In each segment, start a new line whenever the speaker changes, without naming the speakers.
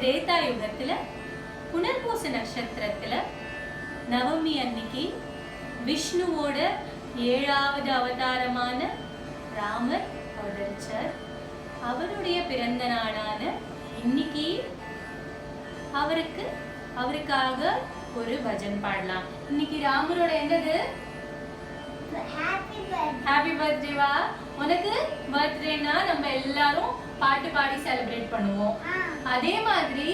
திரேதா யுகத்துல புனர்பூச நட்சத்திரத்துல நவமி அன்னைக்கு விஷ்ணுவோட 7வது அவதாரமான ராமர் அவதரிச்சார். அவருடைய பிறந்த நாளான இன்னைக்கு அவருக்காக ஒரு பஜன் பாடலாம். இன்னைக்கு ராமரோட என்னது? ஹாப்பி பர்த்டேவா? உனக்கு பர்த்டேனா நம்ம எல்லாரும் பாட்டு பாடி செலிப்ரேட் பண்ணுவோம். அதே மாதிரி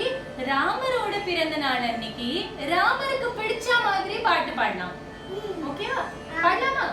ராமரோட பிறந்த நாள் அன்னைக்கு ராமருக்கு பிடிச்ச மாதிரி பாட்டு பாடலாம். ஓகேவா? பாடலாமா?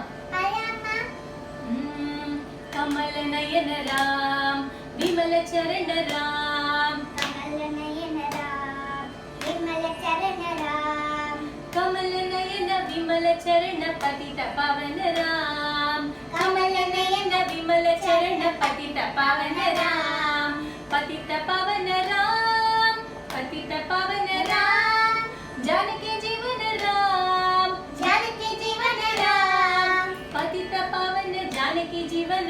கமல நயன ராம் விமல சரண ராம்,
கமல நயன ராம் விமல சரண ராம்,
கமல நயன விமல சரண பதித பவன ராம், கமல நயன விமல சரண பதித பவன ராம், பதித பவன ராம், பதித பவன ராம், जानकी जीवन राम,
जानकी जीवन राम,
पतित पावन जानकी जीवन,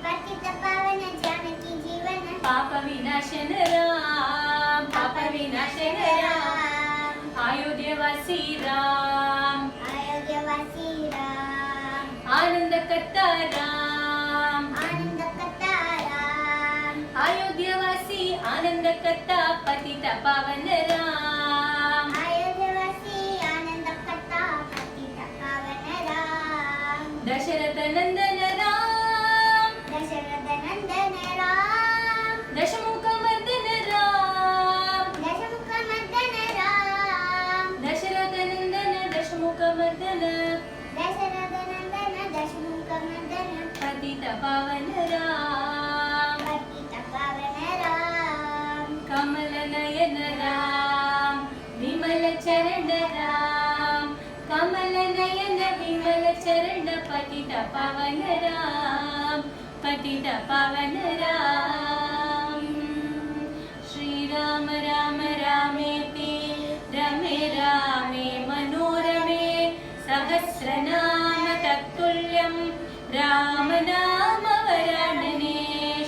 पतित पावन जानकी जीवन,
पाप विनाशन राम, पाप विनाशन राम, अयोध्यवासी राम,
अयोध्यवासी राम,
आनंद करता राम,
आनंद करता राम,
अयोध्यवासी आनंद करता पतित पावन राम,
अयोध्यवासी आनंद करता पतित पावन राम,
दशरथ नंदन राम,
दशरथ नंदन राम,
दशमुख मर्दन राम,
दशमुख मर्दन राम,
दशरथ नंदन दशमुख मर्दन,
दशरथ नंदन दशमुख मर्दन,
पतित पावन राम,
पतित पावन राम,
कमल नयन राम विमल चरण राम, कमल नयन विमल चरण पतित पावन राम, पतित पावन राम, श्री राम राम रामेति रमे रामे मनोरमे, सहस्रनाम तत्तुल्यं राम नाम वरानने,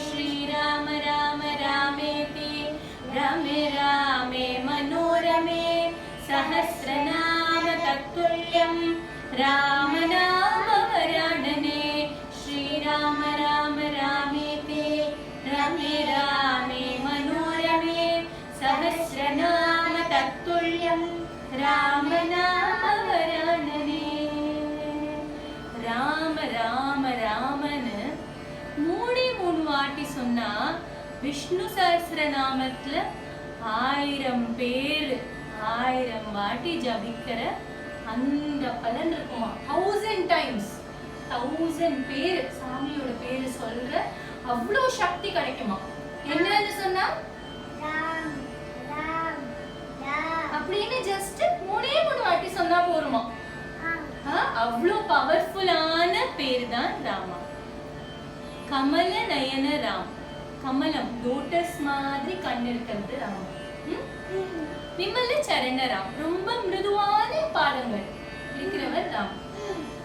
श्री राम राम रामेति रमे रामे मनोरमे, सहस्रनाम तत्तुल्यं राम नाम वरानने, श्री राम राम रामेति रमे रामे मनोरमे, सहस्रनाम तत्तुल्यं राम नाम वरानने. ராம ராம ராமன்னு 3 வாட்டி சொன்னா விஷ்ணு சஹஸ்ரநாமத்துல 1000 பேர் 1000 வாட்டி ஜபிக்கிற அந்த பலன் இருக்குமா? 1000 டைம்ஸ் 1000 பேர் சாமியோட பேரு சொல்ற அவ்வளோ சக்தி கிடைக்குமா? என்னன்னு சொன்னா
राम राम राम,
அப்படின்னு ஜஸ்ட் 3 வாட்டி சொன்னா போருமா? அவ்வளோ பவர்ஃபுல்லான பேர் தான் ராமா. கமல நயன ராம், கமலம் லோட்டஸ் மாதிரி கண் இருக்கிறது ராம். விமல சரண ராம், ரொம்ப மிருதுவான பாதங்கள் இருக்கிறவர் ராம்.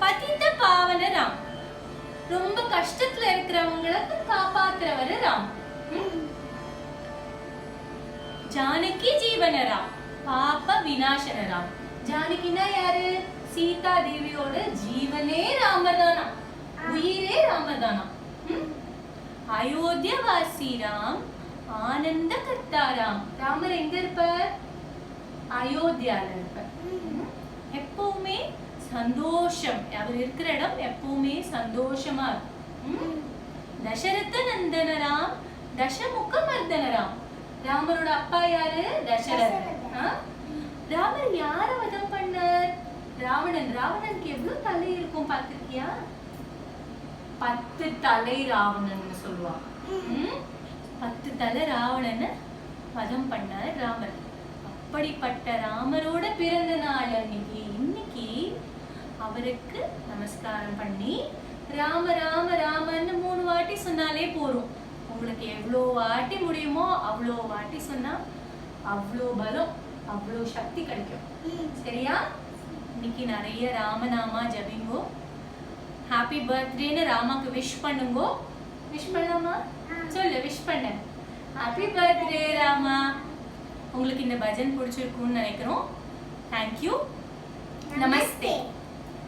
பதித்த பாவன ராம், ரொம்ப கஷ்டத்துல இருக்கிறவங்களுக்கு காப்பாத்துறவர் ராம். ஜானகி ஜீவன ராம், பாப விநாசன ராம். ஜானகினா யாரு? சீதா தேவியோட ஜீவனே ராமர் தானா, உயிரே ராமர் தானா. அயோத்தியவாசி ராம், ஆனந்த கர்த்தா ராம். ராமர் எங்க இருப்பார்? அயோத்தியால இருப்பார். எப்பவுமே சந்தோஷம், அவர் இருக்கிற இடம் எப்பவுமே சந்தோஷமா இருக்கும். தசரத நந்தன ராம், தசமுக மர்தன ராம். ராமரோட அப்பா யாரு? தசரதன். ராமர் யார வதம் பண்ணார்? ராவணன். ராவணனுக்கு எவ்வளவு தலை இருக்கும் பார்த்திருக்கியா? 10 தலை ராவணன் சொல்லுவாங்க. 10 தலை ராவணனை வதம் பண்ணார் ராமர். அப்படிப்பட்ட ராமரோட பிறந்த நாள் இன்னைக்கு அவருக்கு நமஸ்காரம் பண்ணி ராம ராம ராமன்னு 3 வாட்டி சொன்னாலே போறோம். உங்களுக்கு எவ்வளோ வாட்டி முடியுமோ அவ்வளோ வாட்டி சொன்னா அவ்வளோ பலம், அவ்வளோ சக்தி கிடைக்கும். சரியா? இன்னைக்கு நிறைய ராமநாமா ஜபிங்கோ. ஹாப்பி பர்த்டேன்னு ராமாக்கு விஷ் பண்ணுங்கோ. விஷ் பண்ணலாமா? சொல்லு, விஷ் பண்ண. Happy birthday Rama. உங்களுக்கு இந்த பஜன் பிடிச்சிருக்கும்னு நினைக்கிறோம். தேங்க்யூ. நமஸ்தே.